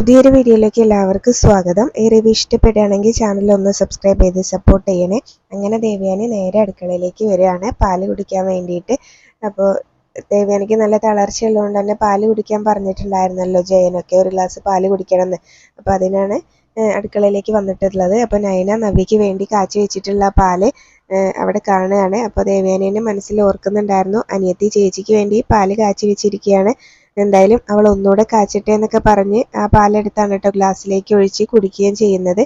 പുതിയൊരു വീഡിയോയിലേക്ക് എല്ലാവർക്കും സ്വാഗതം. ഈ റിവ്യൂ ഇഷ്ടപ്പെടുകയാണെങ്കിൽ ചാനൽ ഒന്ന് സബ്സ്ക്രൈബ് ചെയ്ത് സപ്പോർട്ട് ചെയ്യണേ. അങ്ങനെ ദേവയാനി നേരെ അടുക്കളയിലേക്ക് വരികയാണ് പാല് കുടിക്കാൻ വേണ്ടിയിട്ട്. അപ്പോൾ ദേവയാനിക്ക് നല്ല തളർച്ചയുള്ളതുകൊണ്ട് തന്നെ പാല് കുടിക്കാൻ പറഞ്ഞിട്ടുണ്ടായിരുന്നല്ലോ ജയനൊക്കെ, ഒരു ഗ്ലാസ് പാല് കുടിക്കണമെന്ന്. അപ്പോൾ അതിനാണ് അടുക്കളയിലേക്ക് വന്നിട്ടുള്ളത്. അപ്പോൾ നയന നവ്യയ്ക്ക് വേണ്ടി കാച്ചി വെച്ചിട്ടുള്ള പാല് അവിടെ കാണുകയാണ്. അപ്പോൾ ദേവയാനീൻ്റെ മനസ്സിൽ ഓർക്കുന്നുണ്ടായിരുന്നു അനിയത്തി ചേച്ചിക്ക് വേണ്ടി പാല് കാച്ചി വെച്ചിരിക്കുകയാണ്, എന്തായാലും അവൾ ഒന്നുകൂടെ കാച്ചട്ടെ എന്നൊക്കെ പറഞ്ഞ് ആ പാലെടുത്താണ് കേട്ടോ ഗ്ലാസ്സിലേക്ക് ഒഴിച്ച് കുടിക്കുകയും ചെയ്യുന്നത്.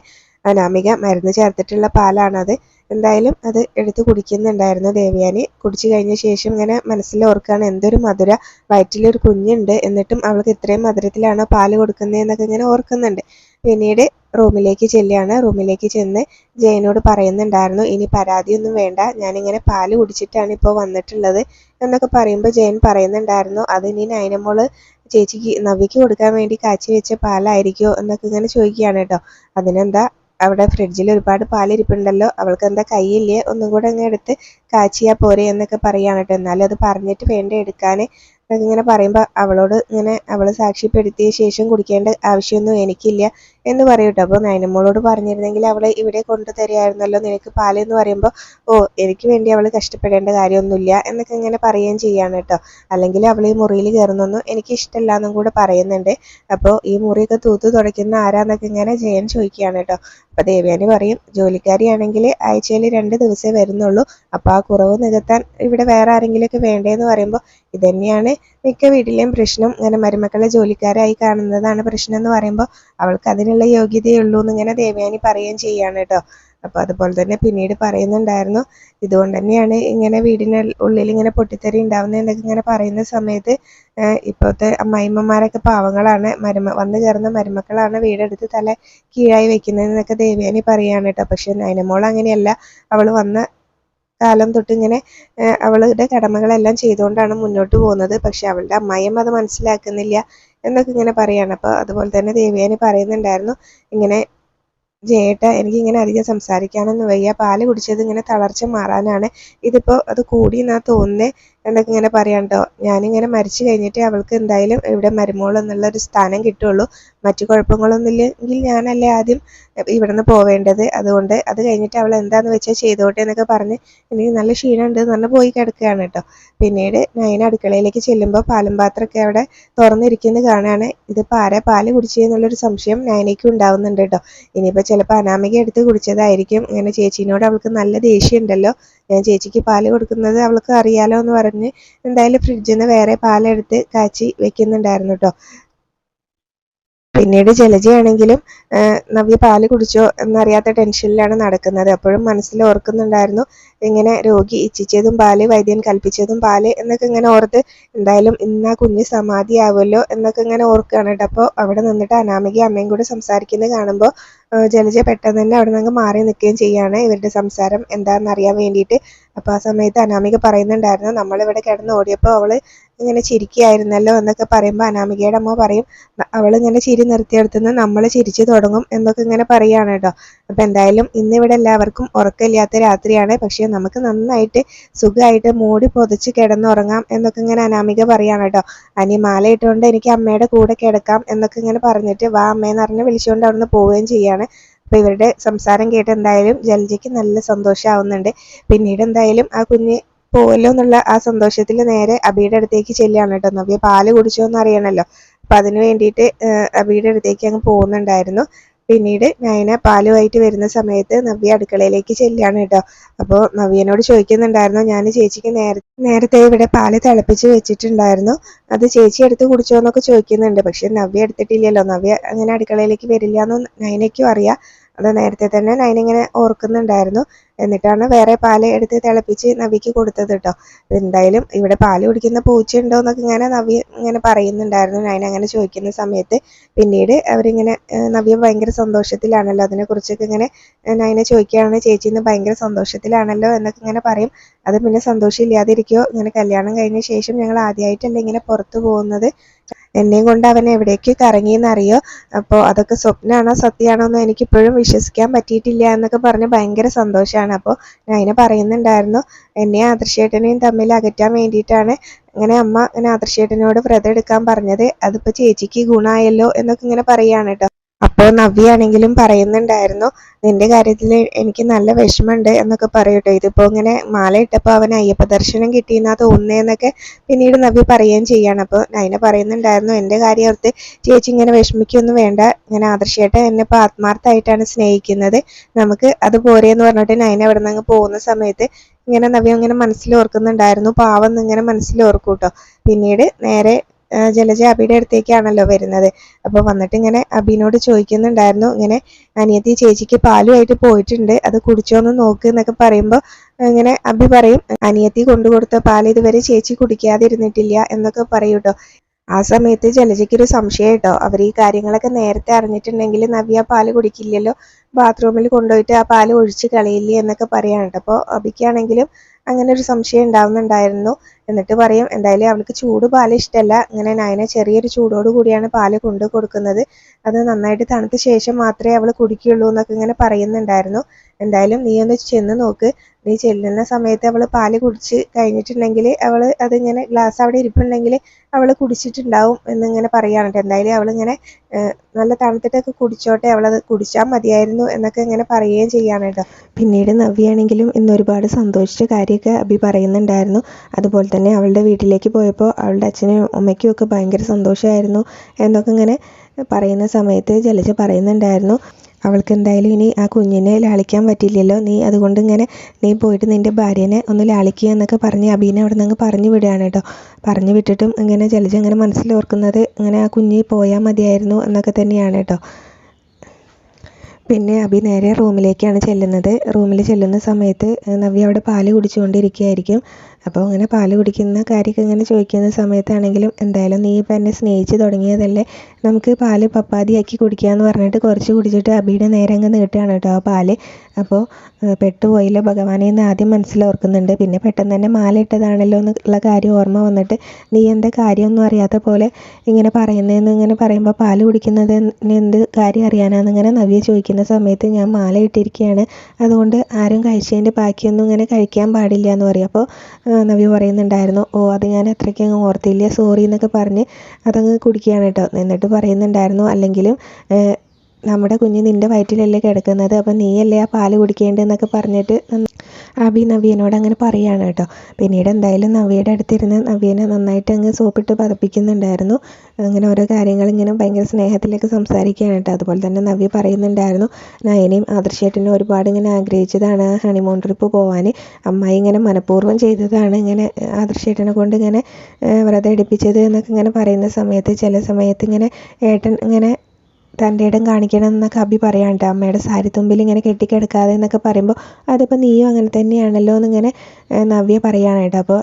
അനാമിക മരുന്ന് ചേർത്തിട്ടുള്ള പാലാണത്. എന്തായാലും അത് എടുത്ത് കുടിക്കുന്നുണ്ടായിരുന്നു ദേവയാനി. കുടിച്ചു കഴിഞ്ഞ ശേഷം ഇങ്ങനെ മനസ്സിൽ ഓർക്കുകയാണ്, എന്തൊരു മധുര, വയറ്റിലൊരു കുഞ്ഞുണ്ട്, എന്നിട്ടും അവൾക്ക് ഇത്രയും മധുരത്തിലാണോ പാല് കൊടുക്കുന്നതെന്നൊക്കെ ഇങ്ങനെ ഓർക്കുന്നുണ്ട്. പിന്നീട് റൂമിലേക്ക് ചെല്ലുകയാണ്. റൂമിലേക്ക് ചെന്ന് ജയനോട് പറയുന്നുണ്ടായിരുന്നു, ഇനി പരാതിയൊന്നും വേണ്ട, ഞാനിങ്ങനെ പാല് കുടിച്ചിട്ടാണ് ഇപ്പോൾ വന്നിട്ടുള്ളത് എന്നൊക്കെ പറയുമ്പോൾ ജയൻ പറയുന്നുണ്ടായിരുന്നു, അത് ഇനി നയനമോള് ചേച്ചിക്ക് നവ്യയ്ക്ക് കൊടുക്കാൻ വേണ്ടി കാച്ചി വെച്ച പാലായിരിക്കുമോ എന്നൊക്കെ ഇങ്ങനെ ചോദിക്കുകയാണ് കേട്ടോ. അതിനെന്താ, അവിടെ ഫ്രിഡ്ജിൽ ഒരുപാട് പാലിരിപ്പുണ്ടല്ലോ, അവൾക്ക് എന്താ കയ്യില്ലേ, ഒന്നും കൂടെ അങ്ങ് എടുത്ത് കാച്ചിയാൽ പോരെ എന്നൊക്കെ പറയുകയാണ് കേട്ടോ. എന്നാലും അത് പറഞ്ഞിട്ട് വേണ്ട എടുക്കാൻ എന്നൊക്കെ ഇങ്ങനെ പറയുമ്പോൾ അവളോട് ഇങ്ങനെ അവൾ സാക്ഷ്യപ്പെടുത്തിയ ശേഷം കുടിക്കേണ്ട ആവശ്യമൊന്നും എനിക്കില്ല എന്ന് പറയും കേട്ടോ. അപ്പോൾ നയനമോളോട് പറഞ്ഞിരുന്നെങ്കിൽ അവൾ ഇവിടെ കൊണ്ടുതരുമായിരുന്നല്ലോ നിനക്ക് പാല് എന്ന് പറയുമ്പോൾ, ഓ എനിക്ക് വേണ്ടി അവൾ കഷ്ടപ്പെടേണ്ട കാര്യമൊന്നുമില്ല എന്നൊക്കെ ഇങ്ങനെ പറയുകയും ചെയ്യാണ് കേട്ടോ. അല്ലെങ്കിൽ അവൾ ഈ മുറിയിൽ കയറുന്നൊന്നും എനിക്ക് ഇഷ്ടമല്ല എന്നും കൂടെ പറയുന്നുണ്ട്. അപ്പോൾ ഈ മുറിയൊക്കെ തൂത്ത് തുടയ്ക്കുന്ന ആരാന്നൊക്കെ ഇങ്ങനെ ജയൻ ചോദിക്കുകയാണ് കേട്ടോ. അപ്പോൾ ദേവയാനി പറയും, ജോലിക്കാരിയാണെങ്കിൽ ആഴ്ചയിൽ 2 ദിവസമേ വരുന്നുള്ളൂ, അപ്പോൾ ആ കുറവ് നികത്താൻ ഇവിടെ വേറെ ആരെങ്കിലുമൊക്കെ വേണ്ടേന്ന് പറയുമ്പോൾ, ഇതന്നെയാണ് മിക്ക വീട്ടിലെയും പ്രശ്നം, ഇങ്ങനെ മരുമക്കളെ ജോലിക്കാരായി കാണുന്നതാണ് പ്രശ്നം എന്ന് പറയുമ്പോൾ അവൾക്ക് അതിനുള്ള യോഗ്യതയുള്ളൂ എന്നിങ്ങനെ ദേവയാനി പറയുകയും ചെയ്യാണ് കേട്ടോ. അപ്പോൾ അതുപോലെ തന്നെ പിന്നീട് പറയുന്നുണ്ടായിരുന്നു, ഇതുകൊണ്ട് തന്നെയാണ് ഇങ്ങനെ വീടിന് ഉള്ളിൽ ഇങ്ങനെ പൊട്ടിത്തെറി ഉണ്ടാവുന്നതെന്നൊക്കെ ഇങ്ങനെ പറയുന്ന സമയത്ത് ഇപ്പോഴത്തെ അമ്മായിമ്മമാരൊക്കെ പാവങ്ങളാണ്, വന്നു കയറുന്ന മരുമക്കളാണ് വീടെടുത്ത് തല കീഴായി വെക്കുന്നതെന്നൊക്കെ ദേവയാനി പറയാണ് കേട്ടോ. പക്ഷെ നയനമോൾ അങ്ങനെയല്ല, അവൾ വന്ന കാലം തൊട്ട് ഇങ്ങനെ അവളുടെ കടമകളെല്ലാം ചെയ്തുകൊണ്ടാണ് മുന്നോട്ട് പോകുന്നത്. പക്ഷെ അവളുടെ അമ്മായിയമ്മ അത് മനസ്സിലാക്കുന്നില്ല എന്നൊക്കെ ഇങ്ങനെ പറയാണ്. അപ്പോൾ അതുപോലെ തന്നെ ദേവയാനി പറയുന്നുണ്ടായിരുന്നു, ഇങ്ങനെ ജയേട്ട എനിക്കിങ്ങനെ അധികം സംസാരിക്കാനൊന്നും വയ്യ, പാല് കുടിച്ചത് ഇങ്ങനെ തളർച്ച മാറാനാണ്, ഇതിപ്പോൾ അത് കൂടി എന്നാ തോന്നുന്നത് എന്നൊക്കെ ഇങ്ങനെ പറയാം കേട്ടോ. ഞാനിങ്ങനെ മരിച്ചു കഴിഞ്ഞിട്ട് അവൾക്ക് എന്തായാലും ഇവിടെ മരുമോൾ എന്നുള്ളൊരു സ്ഥാനം കിട്ടുള്ളൂ, മറ്റു കുഴപ്പങ്ങളൊന്നും ഇല്ലെങ്കിൽ ഞാനല്ലേ ആദ്യം ഇവിടെ നിന്ന് പോവേണ്ടത്, അതുകൊണ്ട് അത് കഴിഞ്ഞിട്ട് അവൾ എന്താണെന്ന് വെച്ചാൽ ചെയ്തോട്ടെ എന്നൊക്കെ പറഞ്ഞ് എനിക്ക് നല്ല ക്ഷീണമുണ്ട് എന്ന് പറഞ്ഞ് പോയി കിടക്കുകയാണ് കേട്ടോ. പിന്നീട് നയന അടുക്കളയിലേക്ക് ചെല്ലുമ്പോൾ പാലും പാത്രമൊക്കെ അവിടെ തുറന്നിരിക്കുന്നത് കാണുകയാണ്. ഇതിപ്പോൾ ആരാ പാല് കുടിച്ചതെന്നുള്ളൊരു സംശയം നയനയ്ക്കും ഉണ്ടാവുന്നുണ്ട് കേട്ടോ. ഇനിയിപ്പോൾ ചിലപ്പോൾ അനാമിക എടുത്ത് കുടിച്ചതായിരിക്കും. ഇങ്ങനെ ചേച്ചീനോട് അവൾക്ക് നല്ല ദേഷ്യം ഉണ്ടല്ലോ, ഞാൻ ചേച്ചിക്ക് പാല് കൊടുക്കുന്നത് അവൾക്ക് അറിയാലോ എന്ന് പറഞ്ഞ് എന്തായാലും ഫ്രിഡ്ജിൽ നിന്ന് വേറെ പാലെടുത്ത് കാച്ചി വെക്കുന്നുണ്ടായിരുന്നു കേട്ടോ. പിന്നീട് ജലജയാണെങ്കിലും നവ്യ പാല് കുടിച്ചോ എന്നറിയാത്ത ടെൻഷനിലാണ് നടക്കുന്നത്. അപ്പോഴും മനസ്സിൽ ഓർക്കുന്നുണ്ടായിരുന്നു, ഇങ്ങനെ രോഗി ഇച്ഛിച്ചതും പാല്, വൈദ്യൻ കൽപ്പിച്ചതും പാല് എന്നൊക്കെ ഇങ്ങനെ ഓർത്ത് എന്തായാലും ഇന്ന് ആ കുഞ്ഞ് സമാധിയാവുമല്ലോ എന്നൊക്കെ ഇങ്ങനെ ഓർക്കുകയാണ് കേട്ടോ. അപ്പോൾ അവിടെ നിന്നിട്ട് അനാമിക അമ്മയും കൂടെ സംസാരിക്കുന്നത് കാണുമ്പോൾ ജലജ പെട്ടെന്ന് തന്നെ അവിടെ നിന്ന് മാറി നിൽക്കുകയും ചെയ്യാണ്, ഇവരുടെ സംസാരം എന്താണെന്ന് അറിയാൻ വേണ്ടിയിട്ട്. അപ്പോൾ ആ സമയത്ത് അനാമിക പറയുന്നുണ്ടായിരുന്നു, നമ്മളിവിടെ കിടന്ന് ഓടിയപ്പോൾ അവൾ ഇങ്ങനെ ചിരിക്കുകയായിരുന്നല്ലോ എന്നൊക്കെ പറയുമ്പോൾ അനാമികയുടെ അമ്മ പറയും, അവളിങ്ങനെ ചിരി നിർത്തിയെടുത്തുനിന്ന് നമ്മൾ ചിരിച്ചു തുടങ്ങും എന്നൊക്കെ ഇങ്ങനെ പറയുകയാണ് കേട്ടോ. അപ്പോൾ എന്തായാലും ഇന്നിവിടെ എല്ലാവർക്കും ഉറക്കമില്ലാത്ത രാത്രിയാണ്, പക്ഷേ നമുക്ക് നന്നായിട്ട് സുഖമായിട്ട് മൂടി പൊതിച്ച് കിടന്നുറങ്ങാം എന്നൊക്കെ ഇങ്ങനെ അനാമിക പറയുകയാണ് കേട്ടോ. അനി മാല ഇട്ടുകൊണ്ട് എനിക്ക് അമ്മയുടെ കൂടെ കിടക്കാം എന്നൊക്കെ ഇങ്ങനെ പറഞ്ഞിട്ട് വാ അമ്മയെന്ന് പറഞ്ഞ് വിളിച്ചുകൊണ്ട് അവിടെ നിന്ന് പോവുകയും ചെയ്യാണ്. അപ്പോൾ ഇവരുടെ സംസാരം കേട്ട് എന്തായാലും ജലജയ്ക്ക് നല്ല സന്തോഷമാവുന്നുണ്ട്. പിന്നീട് എന്തായാലും ആ കുഞ്ഞ് പോവല്ലോ എന്നുള്ള ആ സന്തോഷത്തിൽ നേരെ അബിയുടെ അടുത്തേക്ക് ചെല്ലുകയാണ് കേട്ടോ. നവ്യ പാല് കുടിച്ചോ എന്ന് അറിയണമല്ലോ, അപ്പം അതിന് വേണ്ടിയിട്ട് അബിയുടെ അടുത്തേക്ക് അങ്ങ് പോകുന്നുണ്ടായിരുന്നു. പിന്നീട് നയന പാലുമായിട്ട് വരുന്ന സമയത്ത് നവ്യ അടുക്കളയിലേക്ക് ചെല്ലുകയാണ് കേട്ടോ. അപ്പോൾ നവ്യനോട് ചോദിക്കുന്നുണ്ടായിരുന്നു, ഞാൻ ചേച്ചിക്ക് നേരത്തെ ഇവിടെ പാല് തിളപ്പിച്ച് വെച്ചിട്ടുണ്ടായിരുന്നു, അത് ചേച്ചി എടുത്ത് കുടിച്ചോ എന്നൊക്കെ ചോദിക്കുന്നുണ്ട്. പക്ഷെ നവ്യ എടുത്തിട്ടില്ലല്ലോ, നവ്യ അങ്ങനെ അടുക്കളയിലേക്ക് വരില്ല എന്ന് നയനയ്ക്കും അറിയാം. അത് നേരത്തെ തന്നെ നയന ഇങ്ങനെ ഓർക്കുന്നുണ്ടായിരുന്നു. എന്നിട്ടാണ് വേറെ പാല് എടുത്ത് തിളപ്പിച്ച് നവ്യക്ക് കൊടുത്തത് കേട്ടോ. എന്തായാലും ഇവിടെ പാല് കുടിക്കുന്ന പൂച്ചയുണ്ടോ എന്നൊക്കെ ഇങ്ങനെ നവ്യ ഇങ്ങനെ പറയുന്നുണ്ടായിരുന്നു നയന അങ്ങനെ ചോദിക്കുന്ന സമയത്ത്. പിന്നീട് അവരിങ്ങനെ നവ്യ ഭയങ്കര സന്തോഷത്തിലാണല്ലോ, അതിനെക്കുറിച്ചൊക്കെ ഇങ്ങനെ നയന ചോദിക്കുകയാണ്, ചേച്ചിന്ന് ഭയങ്കര സന്തോഷത്തിലാണല്ലോ എന്നൊക്കെ ഇങ്ങനെ പറയും. അത് പിന്നെ സന്തോഷം ഇല്ലാതിരിക്കുമോ, ഇങ്ങനെ കല്യാണം കഴിഞ്ഞ ശേഷം ഞങ്ങൾ ആദ്യമായിട്ടല്ല ഇങ്ങനെ പുറത്തു പോകുന്നത്, എന്നെയും കൊണ്ട് അവൻ എവിടേക്ക് കറങ്ങിയെന്നറിയോ, അപ്പോൾ അതൊക്കെ സ്വപ്നമാണോ സത്യമാണോ എന്ന് എനിക്കിപ്പോഴും വിശ്വസിക്കാൻ പറ്റിയിട്ടില്ല എന്നൊക്കെ പറഞ്ഞ് ഭയങ്കര സന്തോഷമാണ്. അപ്പോൾ നയന പറയുന്നുണ്ടായിരുന്നു, എന്നെ ആദർശേട്ടനെയും തമ്മിൽ അകറ്റാൻ വേണ്ടിയിട്ടാണ് അങ്ങനെ അമ്മ ഇങ്ങനെ ആദർശേട്ടനോട് വ്രതം എടുക്കാൻ പറഞ്ഞത് അതിപ്പോൾ ചേച്ചിക്ക് ഗുണമായല്ലോ എന്നൊക്കെ ഇങ്ങനെ പറയുകയാണ് കേട്ടോ. അപ്പോൾ നവ്യാണെങ്കിലും പറയുന്നുണ്ടായിരുന്നു, നിന്റെ കാര്യത്തിൽ എനിക്ക് നല്ല വിഷമമുണ്ട് എന്നൊക്കെ പറയൂട്ടോ. ഇതിപ്പോൾ ഇങ്ങനെ മാല ഇട്ടപ്പോൾ അവൻ അയ്യപ്പ ദർശനം കിട്ടിയെന്നാ തോന്നുന്നതെന്നൊക്കെ പിന്നീട് നവ്യ പറയുകയും ചെയ്യാണ്. അപ്പോൾ നയന പറയുന്നുണ്ടായിരുന്നു, എൻ്റെ കാര്യം ഓർത്ത് ചേച്ചി ഇങ്ങനെ വിഷമിക്കൊന്നും വേണ്ട, ഇങ്ങനെ ആദർശേട്ടൻ എന്നെ ഇപ്പോൾ ആത്മാർത്ഥമായിട്ടാണ് സ്നേഹിക്കുന്നത്, നമുക്ക് അത് പോരെയെന്ന് പറഞ്ഞിട്ട് നയന അവിടെ നിന്ന് അങ്ങ് പോകുന്ന സമയത്ത് ഇങ്ങനെ നവ്യ ഇങ്ങനെ മനസ്സിൽ ഓർക്കുന്നുണ്ടായിരുന്നു, പാവം എന്നിങ്ങനെ മനസ്സിൽ ഓർക്കും കേട്ടോ. പിന്നീട് നേരെ ജലജ അബിയുടെ അടുത്തേക്കാണല്ലോ വരുന്നത്. അപ്പോൾ വന്നിട്ട് ഇങ്ങനെ അബിനോട് ചോദിക്കുന്നുണ്ടായിരുന്നു, ഇങ്ങനെ അനിയത്തി ചേച്ചിക്ക് പാലുമായിട്ട് പോയിട്ടുണ്ട്, അത് കുടിച്ചോന്ന് നോക്ക് എന്നൊക്കെ പറയുമ്പോൾ ഇങ്ങനെ അബി പറയും, അനിയത്തി കൊണ്ടുകൊടുത്ത പാൽ ഇതുവരെ ചേച്ചി കുടിക്കാതിരുന്നിട്ടില്ല എന്നൊക്കെ പറയും കേട്ടോ. ആ സമയത്ത് ജലജയ്ക്കൊരു സംശയം കേട്ടോ, അവർ ഈ കാര്യങ്ങളൊക്കെ നേരത്തെ അറിഞ്ഞിട്ടുണ്ടെങ്കിൽ നവ്യ പാല് കുടിക്കില്ലല്ലോ, ബാത്റൂമിൽ കൊണ്ടുപോയിട്ട് ആ പാല് ഒഴിച്ച് കളയില്ലേ എന്നൊക്കെ പറയാണ് കേട്ടോ. അപ്പോൾ അബിക്കാണെങ്കിലും അങ്ങനെ ഒരു സംശയം ഉണ്ടാവുന്നുണ്ടായിരുന്നു. എന്നിട്ട് പറയും, എന്തായാലും അവൾക്ക് ചൂട് പാല് ഇഷ്ടമല്ല, ഇങ്ങനെ നയന ചെറിയൊരു ചൂടോട് കൂടിയാണ് പാല് കൊണ്ടു കൊടുക്കുന്നത്, അത് നന്നായിട്ട് തണുത്ത ശേഷം മാത്രമേ അവൾ കുടിക്കുകയുള്ളൂ എന്നൊക്കെ ഇങ്ങനെ പറയുന്നുണ്ടായിരുന്നു. എന്തായാലും നീ ഒന്ന് ചെന്ന് നോക്ക്, നീ ചെല്ലുന്ന സമയത്ത് അവൾ പാല് കുടിച്ച് കഴിഞ്ഞിട്ടുണ്ടെങ്കിൽ അവൾ അതിങ്ങനെ ഗ്ലാസ് അവിടെ ഇരിപ്പുണ്ടെങ്കിൽ അവൾ കുടിച്ചിട്ടുണ്ടാവും എന്നിങ്ങനെ പറയുകയാണ്. എന്തായാലും അവളിങ്ങനെ നല്ല തണുത്തിട്ടൊക്കെ കുടിച്ചോട്ടെ, അവളത് കുടിച്ചാൽ മതിയായിരുന്നു എന്നൊക്കെ ഇങ്ങനെ പറയുകയും ചെയ്യാണ് കേട്ടോ. പിന്നീട് നവ്യാണെങ്കിലും ഇന്ന് ഒരുപാട് സന്തോഷിച്ച കാര്യമൊക്കെ അബി പറയുന്നുണ്ടായിരുന്നു. അതുപോലെ തന്നെ അവളുടെ വീട്ടിലേക്ക് പോയപ്പോൾ അവളുടെ അച്ഛനും അമ്മയ്ക്കും ഒക്കെ ഭയങ്കര സന്തോഷമായിരുന്നു എന്നൊക്കെ ഇങ്ങനെ പറയുന്ന സമയത്ത് ജലജ പറയുന്നുണ്ടായിരുന്നു, അവൾക്ക് എന്തായാലും ഇനി ആ കുഞ്ഞിനെ ലാളിക്കാൻ പറ്റില്ലല്ലോ, അതുകൊണ്ട് ഇങ്ങനെ നീ പോയിട്ട് നിൻ്റെ ഭാര്യനെ ഒന്ന് ലാളിക്കുക എന്നൊക്കെ പറഞ്ഞ് അബീനെ അവിടെ നിന്ന് പറഞ്ഞു വിടുകയാണ് കേട്ടോ. പറഞ്ഞു വിട്ടിട്ടും ഇങ്ങനെ ജലജ ഇങ്ങനെ മനസ്സിലോർക്കുന്നത് ഇങ്ങനെ ആ കുഞ്ഞ് പോയാൽ മതിയായിരുന്നു എന്നൊക്കെ തന്നെയാണ് കേട്ടോ. പിന്നെ അബി നേരെ റൂമിലേക്കാണ് ചെല്ലുന്നത്. റൂമിൽ ചെല്ലുന്ന സമയത്ത് നവ്യ അവിടെ പാല് കുടിച്ചുകൊണ്ടിരിക്കുകയായിരിക്കും. അപ്പോൾ ഇങ്ങനെ പാല് കുടിക്കുന്ന കാര്യമൊക്കെ ഇങ്ങനെ ചോദിക്കുന്ന സമയത്താണെങ്കിലും, എന്തായാലും നീ ഇപ്പം എന്നെ സ്നേഹിച്ച് തുടങ്ങിയതല്ലേ, നമുക്ക് പാല് പപ്പാതിയാക്കി കുടിക്കാമെന്ന് പറഞ്ഞിട്ട് കുറച്ച് കുടിച്ചിട്ട് അബിയുടെ നേരെ അങ്ങ് നീട്ടുകയാണ് കേട്ടോ ആ പാല്. അപ്പോൾ പെട്ടുപോയില്ല ഭഗവാനെ എന്ന് ആദ്യം മനസ്സിലോർക്കുന്നുണ്ട്. പിന്നെ പെട്ടെന്ന് തന്നെ മാല ഇട്ടതാണല്ലോ എന്നുള്ള കാര്യം ഓർമ്മ വന്നിട്ട്, നീ എന്താ കാര്യമൊന്നും അറിയാത്ത പോലെ ഇങ്ങനെ പറയുന്നതെന്ന് ഇങ്ങനെ പറയുമ്പോൾ, പാല് കുടിക്കുന്നത് എന്ത് കാര്യം അറിയാനാന്ന് ഇങ്ങനെ നവ്യ ചോദിക്കുന്ന സമയത്ത്, ഞാൻ മാല ഇട്ടിരിക്കുകയാണ്, അതുകൊണ്ട് ആരും കഴിച്ചതിൻ്റെ ബാക്കിയൊന്നും ഇങ്ങനെ കഴിക്കാൻ പാടില്ല എന്ന് പറയും. അപ്പോൾ നവ്യ പറയുന്നുണ്ടായിരുന്നു, ഓ അത് ഞാൻ അത്രയ്ക്കങ്ങ് ഓർത്തില്ല, സോറി എന്നൊക്കെ പറഞ്ഞ് അതങ്ങ് കുടിക്കുകയാണ് കേട്ടോ. എന്നിട്ട് പറയുന്നുണ്ടായിരുന്നു, അല്ലെങ്കിലും നമ്മുടെ കുഞ്ഞ് നിൻ്റെ വയറ്റിലല്ലേ കിടക്കുന്നത്, അപ്പം നീയല്ലേ ആ പാല് കുടിക്കേണ്ടതെന്നൊക്കെ പറഞ്ഞിട്ട് അബി നവ്യനോട് അങ്ങനെ പറയുകയാണ് കേട്ടോ. പിന്നീട് എന്തായാലും നവ്യയുടെ അടുത്തിരുന്ന് നവ്യനെ നന്നായിട്ട് അങ്ങ് സോപ്പിട്ട് പതപ്പിക്കുന്നുണ്ടായിരുന്നു. അങ്ങനെ ഓരോ കാര്യങ്ങൾ ഇങ്ങനെ ഭയങ്കര സ്നേഹത്തിലൊക്കെ സംസാരിക്കുകയാണ് കേട്ടോ. അതുപോലെ തന്നെ നവ്യ പറയുന്നുണ്ടായിരുന്നു, നയനയും ആദർശേട്ടനും ഒരുപാട് ഇങ്ങനെ ആഗ്രഹിച്ചതാണ് ഹണിമൂൺ ട്രിപ്പ് പോകാൻ, അമ്മായി ഇങ്ങനെ മനഃപൂർവ്വം ചെയ്തതാണ് ഇങ്ങനെ ആദർശേട്ടനെ കൊണ്ട് ഇങ്ങനെ വ്രതം എടുപ്പിച്ചത് എന്നൊക്കെ ഇങ്ങനെ പറയുന്ന സമയത്ത്, ചില സമയത്ത് ഇങ്ങനെ ഏട്ടൻ ഇങ്ങനെ തൻ്റെ ഇടം കാണിക്കണം എന്നൊക്കെ അബി പറയാണ്ട്, അമ്മയുടെ സാരിത്തുമ്പിൽ ഇങ്ങനെ കെട്ടിക്കിടക്കാതെ എന്നൊക്കെ പറയുമ്പോൾ, അതിപ്പോൾ നീയും അങ്ങനെ തന്നെയാണല്ലോ എന്നിങ്ങനെ നവ്യ പറയുകയാണ് കേട്ടോ. അപ്പോൾ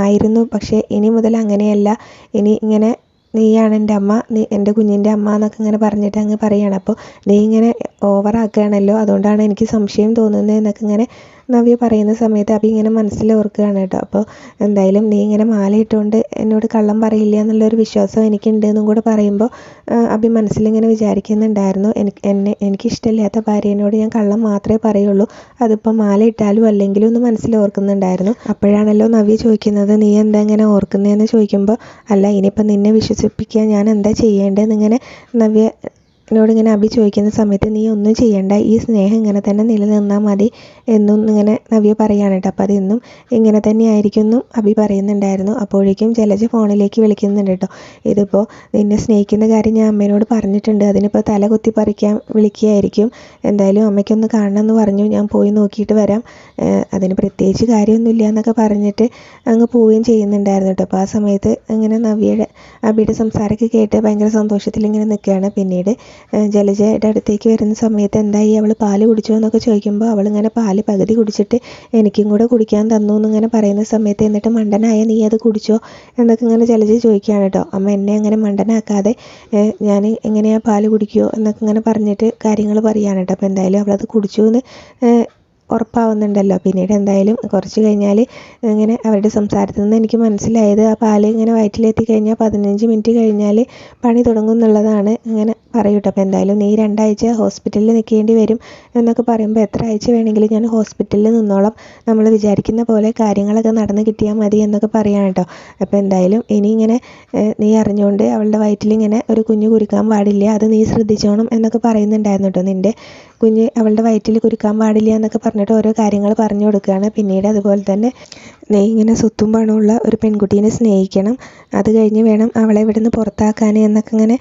ആയിരുന്നു, പക്ഷേ ഇനി മുതൽ അങ്ങനെയല്ല, ഇനി ഇങ്ങനെ നീയാണ് എൻ്റെ അമ്മ, നീ എൻ്റെ കുഞ്ഞിൻ്റെ അമ്മ എന്നൊക്കെ ഇങ്ങനെ പറഞ്ഞിട്ട് അങ്ങ് പറയുകയാണ്. അപ്പോൾ നീ ഇങ്ങനെ ഓവറാക്കുകയാണല്ലോ, അതുകൊണ്ടാണ് എനിക്ക് സംശയം തോന്നുന്നത് എന്നൊക്കെ ഇങ്ങനെ നവ്യ പറയുന്ന സമയത്ത് അബി ഇങ്ങനെ മനസ്സിലോർക്കുകയാണ് കേട്ടോ. അപ്പോൾ എന്തായാലും നീ ഇങ്ങനെ മാല ഇട്ടുകൊണ്ട് എന്നോട് കള്ളം പറയില്ല എന്നുള്ളൊരു വിശ്വാസം എനിക്കുണ്ട് എന്നും കൂടെ പറയുമ്പോൾ അബി മനസ്സിലിങ്ങനെ വിചാരിക്കുന്നുണ്ടായിരുന്നു, എനിക്കിഷ്ടമില്ലാത്ത ഭാര്യനോട് ഞാൻ കള്ളം മാത്രമേ പറയുള്ളൂ, അതിപ്പോൾ മാല ഇട്ടാലും അല്ലെങ്കിലും ഒന്ന് മനസ്സിലോർക്കുന്നുണ്ടായിരുന്നു. അപ്പോഴാണല്ലോ നവ്യ ചോദിക്കുന്നത്, നീ എന്താ ഇങ്ങനെ ഓർക്കുന്നതെന്ന് ചോദിക്കുമ്പോൾ, അല്ല ഇനിയിപ്പോൾ നിന്നെ വിശ്വസിപ്പിക്കാൻ ഞാൻ എന്താ ചെയ്യേണ്ടതെന്നിങ്ങനെ നവ്യ എന്നോട് ഇങ്ങനെ അബി ചോദിക്കുന്ന സമയത്ത്, നീ ഒന്നും ചെയ്യണ്ട, ഈ സ്നേഹം ഇങ്ങനെ തന്നെ നിലനിന്നാൽ മതി എന്നും ഇങ്ങനെ നവ്യ പറയുകയാണ് കേട്ടോ. അപ്പോൾ അതെന്നും ഇങ്ങനെ തന്നെ ആയിരിക്കും എന്നും അബി പറയുന്നുണ്ടായിരുന്നു. അപ്പോഴേക്കും ജലജ ഫോണിലേക്ക് വിളിക്കുന്നുണ്ട് കേട്ടോ. ഇതിപ്പോൾ നിന്നെ സ്നേഹിക്കുന്ന കാര്യം ഞാൻ അമ്മേനോട് പറഞ്ഞിട്ടുണ്ട്, അതിനിപ്പോൾ തല കുത്തി പറിക്കാൻ വിളിക്കുകയായിരിക്കും, എന്തായാലും അമ്മയ്ക്കൊന്ന് കാണണമെന്ന് പറഞ്ഞു, ഞാൻ പോയി നോക്കിയിട്ട് വരാം, അതിന് പ്രത്യേകിച്ച് കാര്യമൊന്നുമില്ല എന്നൊക്കെ പറഞ്ഞിട്ട് അങ്ങ് പോവുകയും ചെയ്യുന്നുണ്ടായിരുന്നു കേട്ടോ. അപ്പോൾ ആ സമയത്ത് ഇങ്ങനെ അബിയുടെ സംസാരമൊക്കെ കേട്ട് ഭയങ്കര സന്തോഷത്തിൽ ഇങ്ങനെ നിൽക്കുകയാണ്. പിന്നീട് ജലജയുടെ അടുത്തേക്ക് വരുന്ന സമയത്ത്, എന്തായി അവൾ പാല് കുടിച്ചോ എന്നൊക്കെ ചോദിക്കുമ്പോൾ, അവളിങ്ങനെ പാല് പകുതി കുടിച്ചിട്ട് എനിക്കും കൂടെ കുടിക്കാൻ തന്നു എന്നിങ്ങനെ പറയുന്ന സമയത്ത്, എന്നിട്ട് മണ്ടനായ നീ അത് കുടിച്ചോ എന്നൊക്കെ ഇങ്ങനെ ജലജ ചോദിക്കുകയാണ് കേട്ടോ. അമ്മ എന്നെ അങ്ങനെ മണ്ടനാക്കാതെ ഞാൻ എങ്ങനെയാ പാല് കുടിക്കുമോ എന്നൊക്കെ ഇങ്ങനെ പറഞ്ഞിട്ട് കാര്യങ്ങൾ പറയുകയാണ് കേട്ടോ. അപ്പോൾ എന്തായാലും അവളത് കുടിച്ചു എന്ന് ഉറപ്പാവുന്നുണ്ടല്ലോ. പിന്നീട് എന്തായാലും കുറച്ച് കഴിഞ്ഞാൽ ഇങ്ങനെ അവരുടെ സംസാരത്തിൽ നിന്ന് എനിക്ക് മനസ്സിലായത് ആ പാല് ഇങ്ങനെ വയറ്റിലെത്തി കഴിഞ്ഞാൽ 15 മിനിറ്റ് കഴിഞ്ഞാൽ പണി തുടങ്ങും എന്നുള്ളതാണ്. ഇങ്ങനെ പറയൂട്ടോ. അപ്പോൾ എന്തായാലും നീ 2 ആഴ്ച ഹോസ്പിറ്റലിൽ നിൽക്കേണ്ടി വരും എന്നൊക്കെ പറയുമ്പോൾ എത്ര ആഴ്ച വേണമെങ്കിലും ഞാൻ ഹോസ്പിറ്റലിൽ നിന്നോളം, നമ്മൾ വിചാരിക്കുന്ന പോലെ കാര്യങ്ങളൊക്കെ നടന്ന് കിട്ടിയാൽ മതി എന്നൊക്കെ പറയാണ് കേട്ടോ. അപ്പോൾ എന്തായാലും ഇനി ഇങ്ങനെ നീ അറിഞ്ഞുകൊണ്ട് അവളുടെ വയറ്റിലിങ്ങനെ ഒരു കുഞ്ഞ് കുരുക്കാൻ പാടില്ല, അത് നീ ശ്രദ്ധിച്ചോണം എന്നൊക്കെ പറയുന്നുണ്ടായിരുന്നു കേട്ടോ. നിൻ്റെ കുഞ്ഞ് അവളുടെ വയറ്റിൽ കുരുക്കാൻ പാടില്ല എന്നൊക്കെ പറഞ്ഞിട്ട് ഓരോ കാര്യങ്ങൾ പറഞ്ഞു കൊടുക്കുകയാണ്. പിന്നീട് അതുപോലെ തന്നെ നീ ഇങ്ങനെ സ്വത്തും പണമുള്ള ഒരു പെൺകുട്ടീനെ സ്നേഹിക്കണം, അത് കഴിഞ്ഞ് വേണം അവളെ ഇവിടുന്ന് പുറത്താക്കാൻ എന്നൊക്കെ ഇങ്ങനെ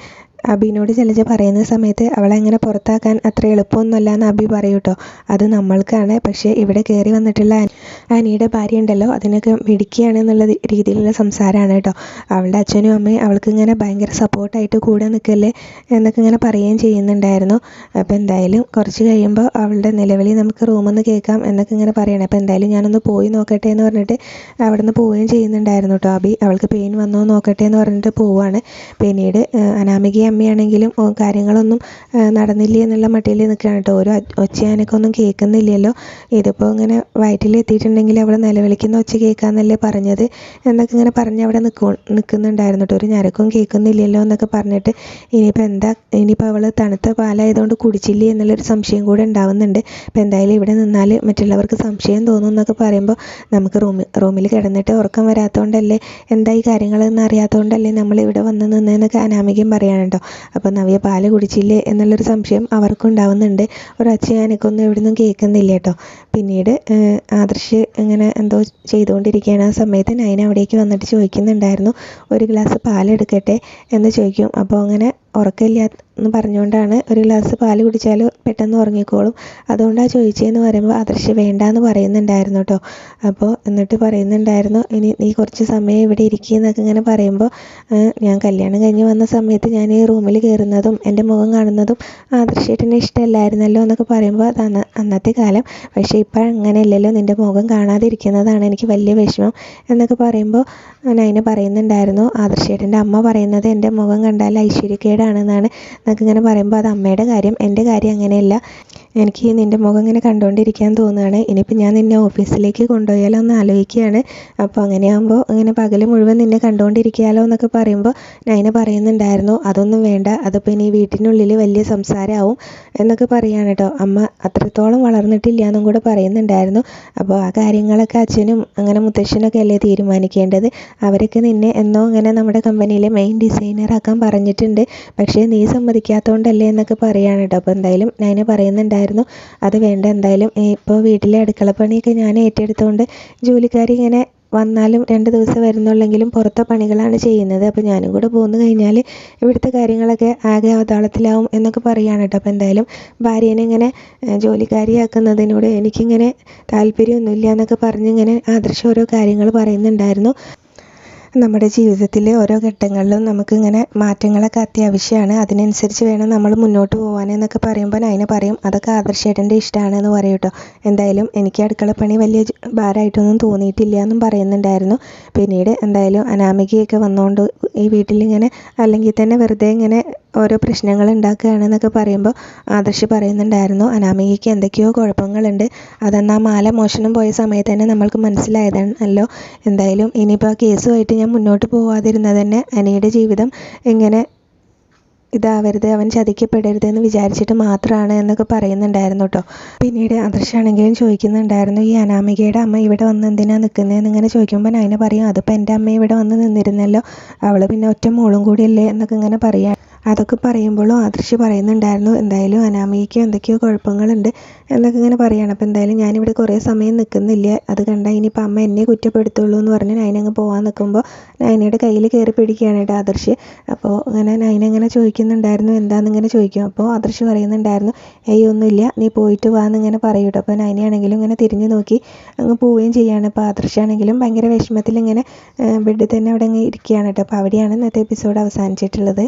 അബിനോട് ജലജ പറയുന്ന സമയത്ത് അവളെ അങ്ങനെ പുറത്താക്കാൻ അത്ര എളുപ്പമൊന്നുമല്ല എന്ന് അബി പറയും കേട്ടോ. അത് നമ്മൾക്കാണ്, പക്ഷേ ഇവിടെ കയറി വന്നിട്ടുള്ള അനിയുടെ ഭാര്യ ഉണ്ടല്ലോ അതിനൊക്കെ മിടിക്കുകയാണ് എന്നുള്ള രീതിയിലുള്ള സംസാരമാണ് കേട്ടോ. അവളുടെ അച്ഛനും അമ്മയും അവൾക്ക് ഇങ്ങനെ ഭയങ്കര സപ്പോർട്ടായിട്ട് കൂടെ നിൽക്കല്ലേ എന്നൊക്കെ ഇങ്ങനെ പറയുകയും ചെയ്യുന്നുണ്ടായിരുന്നു. അപ്പോൾ എന്തായാലും കുറച്ച് കഴിയുമ്പോൾ അവളുടെ നിലവിളി നമുക്ക് റൂമിൽ നിന്ന് കേൾക്കാം എന്നൊക്കെ ഇങ്ങനെ പറയണം. അപ്പോൾ എന്തായാലും ഞാനൊന്ന് പോയി നോക്കട്ടെ എന്ന് പറഞ്ഞിട്ട് അവിടെ നിന്ന് പോവുകയും ചെയ്യുന്നുണ്ടായിരുന്നു കേട്ടോ. അബി അവൾക്ക് പെയിൻ വന്നോ നോക്കട്ടെ എന്ന് പറഞ്ഞിട്ട് പോവുകയാണ്. പിന്നീട് അനാമികയും അമ്മയാണെങ്കിലും കാര്യങ്ങളൊന്നും നടന്നില്ല എന്നുള്ള മട്ടിൽ നിൽക്കുകയാണ് കേട്ടോ. ഒരു ഒച്ചയാനൊക്കെ കേൾക്കുന്നില്ലല്ലോ, ഇതിപ്പോൾ ഇങ്ങനെ വയറ്റിലെത്തിയിട്ടുണ്ടെങ്കിൽ അവൾ നിലവിളിക്കുന്ന ഒച്ച കേൾക്കാമെന്നല്ലേ പറഞ്ഞത് എന്നൊക്കെ ഇങ്ങനെ പറഞ്ഞ് അവിടെ നിൽക്കുന്നുണ്ടായിരുന്നു കേട്ടോ. ഒരു ഞരക്കും കേൾക്കുന്നില്ലല്ലോ എന്നൊക്കെ പറഞ്ഞിട്ട് ഇനിയിപ്പോൾ അവൾ തണുത്ത പാലായതുകൊണ്ട് കുടിച്ചില്ലേ എന്നുള്ളൊരു സംശയം കൂടെ ഉണ്ടാവുന്നുണ്ട്. അപ്പോൾ എന്തായാലും ഇവിടെ നിന്നാൽ മറ്റുള്ളവർക്ക് സംശയം തോന്നും എന്നൊക്കെ പറയുമ്പോൾ നമുക്ക് റൂമിൽ കിടന്നിട്ട് ഉറക്കം വരാത്തതുകൊണ്ടല്ലേ, എന്തായി കാര്യങ്ങളെന്ന് അറിയാത്തതുകൊണ്ടല്ലേ നമ്മൾ ഇവിടെ വന്ന് നിന്നതെന്നൊക്കെ അനാമികയും പറയാനുണ്ടോ. അപ്പോൾ നവ്യ പാല് കുടിച്ചില്ലേ എന്നുള്ളൊരു സംശയം അവർക്കും ഉണ്ടാവുന്നുണ്ട്. ഒരു ഒച്ചയാനൊക്കൊന്നും ഇവിടെ നിന്നും കേൾക്കുന്നില്ല കേട്ടോ. പിന്നീട് ആദർശ് ഇങ്ങനെ എന്തോ ചെയ്തുകൊണ്ടിരിക്കുകയാണ്. ആ സമയത്ത് നൈന അവിടേക്ക് വന്നിട്ട് ചോദിക്കുന്നുണ്ടായിരുന്നു, ഒരു ഗ്ലാസ് പാലെടുക്കട്ടെ എന്ന് ചോദിക്കും. അപ്പോൾ അങ്ങനെ ഉറക്കമില്ല എന്ന് പറഞ്ഞുകൊണ്ടാണ്, ഒരു ഗ്ലാസ് പാല് കുടിച്ചാൽ പെട്ടെന്ന് ഉറങ്ങിക്കോളും, അതുകൊണ്ടാണ് ചോദിച്ചതെന്ന് പറയുമ്പോൾ ആദർശ് വേണ്ടാന്ന് പറയുന്നുണ്ടായിരുന്നു കേട്ടോ. അപ്പോൾ എന്നിട്ട് പറയുന്നുണ്ടായിരുന്നു, ഇനി നീ കുറച്ച് സമയം ഇവിടെ ഇരിക്കുന്നൊക്കെ ഇങ്ങനെ പറയുമ്പോൾ, ഞാൻ കല്യാണം കഴിഞ്ഞ് വന്ന സമയത്ത് ഞാൻ ഈ റൂമിൽ കയറുന്നതും എൻ്റെ മുഖം കാണുന്നതും ആദർശേട്ടന് ഇഷ്ടമല്ലായിരുന്നല്ലോ എന്നൊക്കെ പറയുമ്പോൾ അത് അന്നത്തെ കാലം, പക്ഷേ ഇപ്പോൾ അങ്ങനെയല്ലല്ലോ, നിൻ്റെ മുഖം കാണാതിരിക്കുന്നതാണ് എനിക്ക് വലിയ വിഷമം എന്നൊക്കെ പറയുമ്പോൾ നൈന പറയുന്നുണ്ടായിരുന്നു, ആദർശേട്ടൻ്റെ അമ്മ പറയുന്നത് എൻ്റെ മുഖം കണ്ടാൽ ഐശ്വര്യക്കേടാണെന്നാണ് എന്നൊക്കെ ഇങ്ങനെ പറയുമ്പോൾ അത് അമ്മയുടെ കാര്യം, എൻ്റെ കാര്യം അങ്ങനെയല്ല, എനിക്ക് നിൻ്റെ മുഖം ഇങ്ങനെ കണ്ടുകൊണ്ടിരിക്കാൻ തോന്നുകയാണ്, ഇനിയിപ്പോൾ ഞാൻ നിന്നെ ഓഫീസിലേക്ക് കൊണ്ടുപോയാലോ എന്ന് ആലോചിക്കുകയാണ്, അപ്പോൾ അങ്ങനെയാകുമ്പോൾ ഇങ്ങനെ പകൽ മുഴുവൻ നിന്നെ കണ്ടുകൊണ്ടിരിക്കാമല്ലോ എന്നൊക്കെ പറയുമ്പോൾ നൈന പറയുന്നുണ്ടായിരുന്നു, അതൊന്നും വേണ്ട, അതിപ്പോൾ ഇനി വീട്ടിനുള്ളിൽ വലിയ സംസാരമാവും എന്നൊക്കെ പറയുകയാണ് കേട്ടോ. അമ്മ അത്രത്തോളം വളർന്നിട്ടില്ല എന്നും കൂടെ പറയുന്നുണ്ടായിരുന്നു. അപ്പോൾ ആ കാര്യങ്ങളൊക്കെ അച്ഛനും അങ്ങനെ മുത്തശ്ശനൊക്കെ അല്ലേ തീരുമാനിക്കേണ്ടത്, അവരൊക്കെ നിന്നെ എന്നോ ഇങ്ങനെ നമ്മുടെ കമ്പനിയിലെ മെയിൻ ഡിസൈനറാക്കാൻ പറഞ്ഞിട്ടുണ്ട്, പക്ഷേ നീ സമ്മതിക്കാത്തതുകൊണ്ടല്ലേ എന്നൊക്കെ പറയുകയാണ് കേട്ടോ. അപ്പോൾ എന്തായാലും നൈന പറയുന്നുണ്ടായിരുന്നു, അത് വേണ്ട, എന്തായാലും ഇപ്പോൾ വീട്ടിലെ അടുക്കളപ്പണിയൊക്കെ ഞാൻ ഏറ്റെടുത്തുകൊണ്ട് ജോലിക്കാരി ഇങ്ങനെ വന്നാലും 2 ദിവസം വരുന്നുള്ളെങ്കിലും പുറത്തെ പണികളാണ് ചെയ്യുന്നത്, അപ്പോൾ ഞാനും കൂടെ പോന്നു കഴിഞ്ഞാൽ ഇവിടുത്തെ കാര്യങ്ങളൊക്കെ ആകെ അവതാളത്തിലാവും എന്നൊക്കെ പറയുകയാണ് കേട്ടോ. അപ്പോൾ എന്തായാലും ഭാര്യേനെ ഇങ്ങനെ ജോലിക്കാരിയാക്കുന്നതിനോട് എനിക്കിങ്ങനെ താല്പര്യമൊന്നുമില്ല എന്നൊക്കെ പറഞ്ഞിങ്ങനെ ആദർശം ഓരോ കാര്യങ്ങൾ പറയുന്നുണ്ടായിരുന്നു. നമ്മുടെ ജീവിതത്തിലെ ഓരോ ഘട്ടങ്ങളിലും നമുക്കിങ്ങനെ മാറ്റങ്ങളൊക്കെ അത്യാവശ്യമാണ്, അതിനനുസരിച്ച് വേണം നമ്മൾ മുന്നോട്ട് പോകാനെന്നൊക്കെ പറയുമ്പോൾ നൈന പറയും, അതൊക്കെ ആദർശേട്ടൻ്റെ ഇഷ്ടമാണെന്ന് പറയും കേട്ടോ. എന്തായാലും എനിക്ക് അടുക്കളപ്പണി വലിയ ഭാരമായിട്ടൊന്നും തോന്നിയിട്ടില്ല എന്നും പറയുന്നുണ്ടായിരുന്നു. പിന്നീട് എന്തായാലും അനാമികയൊക്കെ വന്നുകൊണ്ട് ഈ വീട്ടിലിങ്ങനെ അല്ലെങ്കിൽ തന്നെ വെറുതെ ഇങ്ങനെ ഓരോ പ്രശ്നങ്ങൾ ഉണ്ടാക്കുകയാണെന്നൊക്കെ പറയുമ്പോൾ ആദർശ് പറയുന്നുണ്ടായിരുന്നു, അനാമികയ്ക്ക് എന്തൊക്കെയോ കുഴപ്പങ്ങളുണ്ട്, അതെന്നാ മാല മോഷണം പോയ സമയത്ത് തന്നെ നമ്മൾക്ക് മനസ്സിലായതാണല്ലോ, എന്തായാലും ഇനിയിപ്പോൾ ആ കേസുമായിട്ട് ഞാൻ മുന്നോട്ട് പോവാതിരുന്നത് തന്നെ അനിയുടെ ജീവിതം ഇങ്ങനെ ഇതാവരുത്, അവൻ ചതിക്കപ്പെടരുതെന്ന് വിചാരിച്ചിട്ട് മാത്രമാണ് എന്നൊക്കെ പറയുന്നുണ്ടായിരുന്നു കേട്ടോ. പിന്നീട് ആദർശാണെങ്കിലും ചോദിക്കുന്നുണ്ടായിരുന്നു, ഈ അനാമികയുടെ അമ്മ ഇവിടെ വന്ന് എന്തിനാണ് നിൽക്കുന്നതെന്ന് ഇങ്ങനെ ചോദിക്കുമ്പോൾ നൈന പറയും, അതിപ്പോൾ എൻ്റെ അമ്മ ഇവിടെ വന്ന് നിന്നിരുന്നല്ലോ, അവൾ പിന്നെ ഒറ്റ മോളും കൂടിയല്ലേ എന്നൊക്കെ ഇങ്ങനെ പറയാം. അതൊക്കെ പറയുമ്പോഴും ആദർശ് പറയുന്നുണ്ടായിരുന്നു, എന്തായാലും അനാമികയ്ക്ക് എന്തൊക്കെയോ കുഴപ്പങ്ങളുണ്ട് എന്നൊക്കെ ഇങ്ങനെ പറയുകയാണ്. അപ്പോൾ എന്തായാലും ഞാനിവിടെ കുറേ സമയം നിൽക്കുന്നില്ല, അത് കണ്ടാൽ ഇനിയിപ്പോൾ അമ്മ എന്നെ കുറ്റപ്പെടുത്തുള്ളൂ എന്ന് പറഞ്ഞ് നൈന അങ്ങ് പോകാൻ നിൽക്കുമ്പോൾ നൈനയുടെ കയ്യിൽ കയറി പിടിക്കുകയാണ് കേട്ടോ ആദർശ്. അപ്പോൾ ഇങ്ങനെ നൈന ഇങ്ങനെ ചോദിക്കുന്നുണ്ടായിരുന്നു, എന്താണെന്നിങ്ങനെ ചോദിക്കും. അപ്പോൾ ആദർശ് പറയുന്നുണ്ടായിരുന്നു, ഒന്നുമില്ല, നീ പോയിട്ട് വാ എന്നിങ്ങനെ പറയും കേട്ടോ. അപ്പോൾ നൈനയാണെങ്കിലും ഇങ്ങനെ തിരിഞ്ഞു നോക്കി അങ്ങ് പോവുകയും ചെയ്യുകയാണ്. അപ്പോൾ ആദർശാണെങ്കിലും ഭയങ്കര വിഷമത്തിൽ ഇങ്ങനെ ബെഡിൽ തന്നെ അവിടെ അങ്ങ് ഇരിക്കുകയാണ് കേട്ടോ. അപ്പോൾ അവിടെയാണ് ഇന്നത്തെ എപ്പിസോഡ് അവസാനിച്ചിട്ടുള്ളത്.